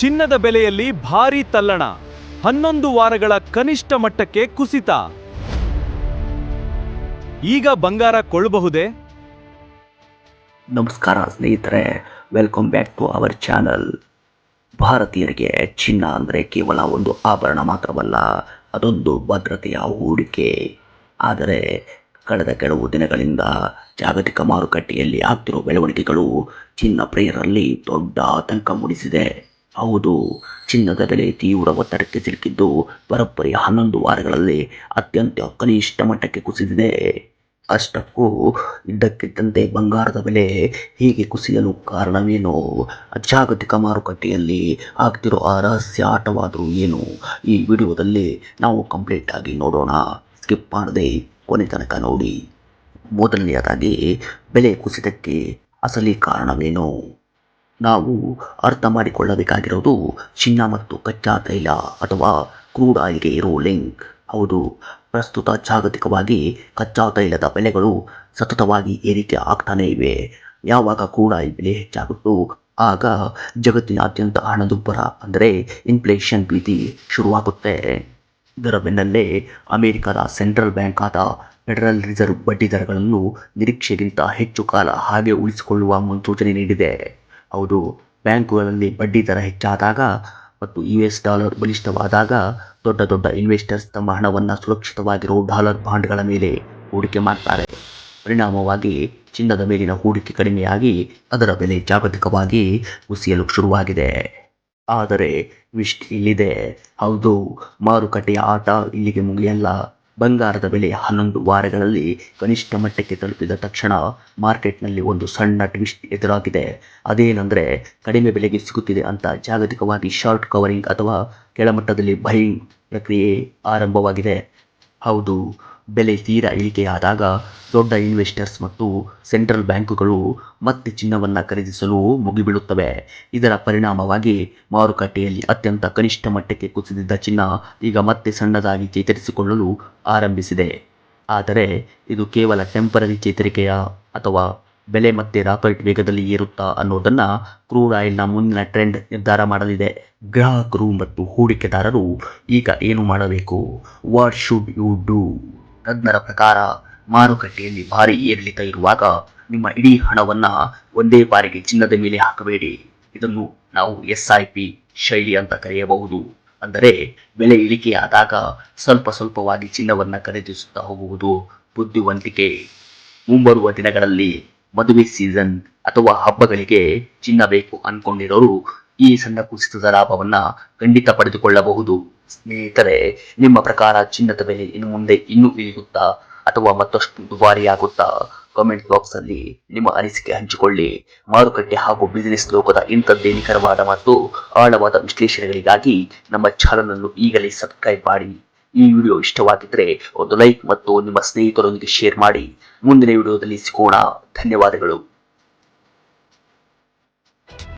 ಚಿನ್ನದ ಬೆಲೆಯಲ್ಲಿ ಭಾರೀ ತಲ್ಲಣ, 11 ವಾರಗಳ ಕನಿಷ್ಠ ಮಟ್ಟಕ್ಕೆ ಕುಸಿತ. ಈಗ ಬಂಗಾರ ಕೊಳ್ಳಬಹುದೇ? ನಮಸ್ಕಾರ ಸ್ನೇಹಿತರೆ, welcome back to our channel. ಭಾರತೀಯರಿಗೆ ಚಿನ್ನ ಅಂದರೆ ಕೇವಲ ಒಂದು ಆಭರಣ ಮಾತ್ರವಲ್ಲ, ಅದೊಂದು ಭದ್ರತೆಯ ಹೂಡಿಕೆ. ಆದರೆ ಕಳೆದ ಕೆಲವು ದಿನಗಳಿಂದ ಜಾಗತಿಕ ಮಾರುಕಟ್ಟೆಯಲ್ಲಿ ಆಗ್ತಿರೋ ಬೆಳವಣಿಗೆಗಳು ಚಿನ್ನ ಪ್ರಿಯರಲ್ಲಿ ದೊಡ್ಡ ಆತಂಕ ಮೂಡಿಸಿದೆ. ಹೌದು, ಚಿನ್ನದ ಬೆಲೆ ತೀವ್ರ ಒತ್ತಡಕ್ಕೆ ಸಿಲುಕಿದ್ದು ಬರೋಬ್ಬರಿ 11 ವಾರಗಳಲ್ಲಿ ಅತ್ಯಂತ ಕನಿಷ್ಠ ಮಟ್ಟಕ್ಕೆ ಕುಸಿದಿದೆ. ಅಷ್ಟಕ್ಕೂ ಇದ್ದಕ್ಕಿದ್ದಂತೆ ಬಂಗಾರದ ಬೆಲೆ ಹೀಗೆ ಕುಸಿಯಲು ಕಾರಣವೇನು? ಜಾಗತಿಕ ಮಾರುಕಟ್ಟೆಯಲ್ಲಿ ಆಗ್ತಿರೋ ಆ ರಹಸ್ಯ ಆಟವಾದರೂ ಏನು? ಈ ವಿಡಿಯೋದಲ್ಲಿ ನಾವು ಕಂಪ್ಲೀಟ್ ಆಗಿ ನೋಡೋಣ. ಸ್ಕಿಪ್ ಮಾಡದೆ ಕೊನೆ ತನಕ ನೋಡಿ. ಮೊದಲನೆಯದಾಗಿ, ಬೆಲೆ ಕುಸಿತಕ್ಕೆ ಅಸಲಿ ಕಾರಣವೇನು? ನಾವು ಅರ್ಥ ಮಾಡಿಕೊಳ್ಳಬೇಕಾಗಿರೋದು ಚಿನ್ನ ಮತ್ತು ಕಚ್ಚಾ ತೈಲ ಅಥವಾ ಕ್ರೂಡ್ ಆಯಿಲ್ಗೆ ಇರೋ ಲಿಂಕ್. ಹೌದು, ಪ್ರಸ್ತುತ ಜಾಗತಿಕವಾಗಿ ಕಚ್ಚಾ ತೈಲದ ಬೆಲೆಗಳು ಸತತವಾಗಿ ಏರಿಕೆ ಆಗ್ತಾನೇ ಇವೆ. ಯಾವಾಗ ಕ್ರೂಡ್ ಆಯಿಲ್ ಬೆಲೆ ಹೆಚ್ಚಾಗುತ್ತೋ ಆಗ ಜಗತ್ತಿನಾದ್ಯಂತ ಹಣದುಬ್ಬರ ಅಂದರೆ ಇನ್ಫ್ಲೇಷನ್ ಭೀತಿ ಶುರುವಾಗುತ್ತೆ. ಇದರ ಬೆನ್ನಲ್ಲೇ ಅಮೆರಿಕದ ಸೆಂಟ್ರಲ್ ಬ್ಯಾಂಕ್ ಆದ ಫೆಡರಲ್ ರಿಸರ್ವ್ ಬಡ್ಡಿ ದರಗಳನ್ನು ನಿರೀಕ್ಷೆಗಿಂತ ಹೆಚ್ಚು ಕಾಲ ಹಾಗೆ ಉಳಿಸಿಕೊಳ್ಳುವ ಮುನ್ಸೂಚನೆ ನೀಡಿದೆ. ಹೌದು, ಬ್ಯಾಂಕುಗಳಲ್ಲಿ ಬಡ್ಡಿ ದರ ಹೆಚ್ಚಾದಾಗ ಮತ್ತು US ಡಾಲರ್ ಬಲಿಷ್ಠವಾದಾಗ ದೊಡ್ಡ ದೊಡ್ಡ ಇನ್ವೆಸ್ಟರ್ಸ್ ತಮ್ಮ ಹಣವನ್ನು ಸುರಕ್ಷಿತವಾಗಿರೋ ಡಾಲರ್ ಬಾಂಡ್ಗಳ ಮೇಲೆ ಹೂಡಿಕೆ ಮಾಡ್ತಾರೆ. ಪರಿಣಾಮವಾಗಿ ಚಿನ್ನದ ಮೇಲಿನ ಹೂಡಿಕೆ ಕಡಿಮೆಯಾಗಿ ಅದರ ಬೆಲೆ ಜಾಗತಿಕವಾಗಿ ಕುಸಿಯಲು ಶುರುವಾಗಿದೆ. ಆದರೆ ಟ್ವಿಸ್ಟ್ ಇಲ್ಲಿದೆ. ಹೌದು, ಮಾರುಕಟ್ಟೆಯ ಆಟ ಇಲ್ಲಿಗೆ ಮುಗಿಯಲ್ಲ. ಬಂಗಾರದ ಬೆಲೆ 11 ವಾರಗಳಲ್ಲಿ ಕನಿಷ್ಠ ಮಟ್ಟಕ್ಕೆ ತಲುಪಿದ ತಕ್ಷಣ ಮಾರ್ಕೆಟ್ನಲ್ಲಿ ಒಂದು ಸಣ್ಣ ಟ್ವಿಸ್ಟ್ ಎದುರಾಗಿದೆ. ಅದೇನೆಂದರೆ, ಕಡಿಮೆ ಬೆಲೆಗೆ ಸಿಗುತ್ತಿದೆ ಅಂತ ಜಾಗತಿಕವಾಗಿ ಶಾರ್ಟ್ ಕವರಿಂಗ್ ಅಥವಾ ಕೆಳಮಟ್ಟದಲ್ಲಿ ಬೈಯಿಂಗ್ ಪ್ರಕ್ರಿಯೆ ಆರಂಭವಾಗಿದೆ. ಹೌದು, ಬೆಲೆ ತೀರಾ ಇಳಿಕೆಯಾದಾಗ ದೊಡ್ಡ ಇನ್ವೆಸ್ಟರ್ಸ್ ಮತ್ತು ಸೆಂಟ್ರಲ್ ಬ್ಯಾಂಕುಗಳು ಮತ್ತೆ ಚಿನ್ನವನ್ನು ಖರೀದಿಸಲು ಮುಗಿಬೀಳುತ್ತವೆ. ಇದರ ಪರಿಣಾಮವಾಗಿ ಮಾರುಕಟ್ಟೆಯಲ್ಲಿ ಅತ್ಯಂತ ಕನಿಷ್ಠ ಮಟ್ಟಕ್ಕೆ ಕುಸಿದಿದ್ದ ಚಿನ್ನ ಈಗ ಮತ್ತೆ ಸಣ್ಣದಾಗಿ ಚೇತರಿಸಿಕೊಳ್ಳಲು ಆರಂಭಿಸಿದೆ. ಆದರೆ ಇದು ಕೇವಲ ಟೆಂಪರರಿ ಚೇತರಿಕೆಯ ಅಥವಾ ಬೆಲೆ ಮತ್ತೆ ರಾಕೆಟ್ ವೇಗದಲ್ಲಿ ಏರುತ್ತಾ ಅನ್ನೋದನ್ನು ಕ್ರೂಡ್ ಆಯಿಲ್ನ ಮುಂದಿನ ಟ್ರೆಂಡ್ ನಿರ್ಧಾರ ಮಾಡಲಿದೆ. ಗ್ರಾಹಕರು ಮತ್ತು ಹೂಡಿಕೆದಾರರು ಈಗ ಏನು ಮಾಡಬೇಕು? What should you do? ತಜ್ಞರ ಪ್ರಕಾರ, ಮಾರುಕಟ್ಟೆಯಲ್ಲಿ ಭಾರಿ ಏರಿಳಿತ ಇರುವಾಗ ನಿಮ್ಮ ಇಡೀ ಹಣವನ್ನು ಒಂದೇ ಬಾರಿಗೆ ಚಿನ್ನದ ಮೇಲೆ ಹಾಕಬೇಡಿ. ಇದನ್ನು ನಾವು SIP ಶೈಲಿ ಅಂತ ಕರೆಯಬಹುದು. ಅಂದರೆ ಬೆಲೆ ಇಳಿಕೆಯಾದಾಗ ಸ್ವಲ್ಪ ಸ್ವಲ್ಪವಾಗಿ ಚಿನ್ನವನ್ನು ಖರೀದಿಸುತ್ತಾ ಹೋಗುವುದು ಬುದ್ಧಿವಂತಿಕೆ. ಮುಂಬರುವ ದಿನಗಳಲ್ಲಿ ಮದುವೆ ಸೀಸನ್ ಅಥವಾ ಹಬ್ಬಗಳಿಗೆ ಚಿನ್ನ ಬೇಕು ಅನ್ಕೊಂಡಿರೋರು ಈ ಸಣ್ಣ ಕುಸಿತದ ಲಾಭವನ್ನ ಖಂಡಿತ ಪಡೆದುಕೊಳ್ಳಬಹುದು. ಸ್ನೇಹಿತರೆ, ನಿಮ್ಮ ಪ್ರಕಾರ ಚಿನ್ನದ ಬೆಲೆ ಇನ್ನು ಮುಂದೆ ಇನ್ನೂ ಇಳಿಯುತ್ತಾ ಅಥವಾ ಮತ್ತಷ್ಟು ದುಬಾರಿಯಾಗುತ್ತಾ? ಕಾಮೆಂಟ್ ಬಾಕ್ಸ್ ಅಲ್ಲಿ ನಿಮ್ಮ ಅನಿಸಿಕೆ ಹಂಚಿಕೊಳ್ಳಿ. ಮಾರುಕಟ್ಟೆ ಹಾಗೂ ಬಿಸಿನೆಸ್ ಲೋಕದ ಇಂಥದ್ದೇ ನಿಖರವಾದ ಮತ್ತು ಆಳವಾದ ವಿಶ್ಲೇಷಣೆಗಳಿಗಾಗಿ ನಮ್ಮ ಚಾನಲ್ ಅನ್ನು ಈಗಲೇ ಸಬ್ಸ್ಕ್ರೈಬ್ ಮಾಡಿ. ಈ ವಿಡಿಯೋ ಇಷ್ಟವಾಗಿದ್ದರೆ ಒಂದು ಲೈಕ್ ಮತ್ತು ನಿಮ್ಮ ಸ್ನೇಹಿತರೊಂದಿಗೆ ಶೇರ್ ಮಾಡಿ. ಮುಂದಿನ ವಿಡಿಯೋದಲ್ಲಿ ಸಿಗೋಣ. ಧನ್ಯವಾದಗಳು.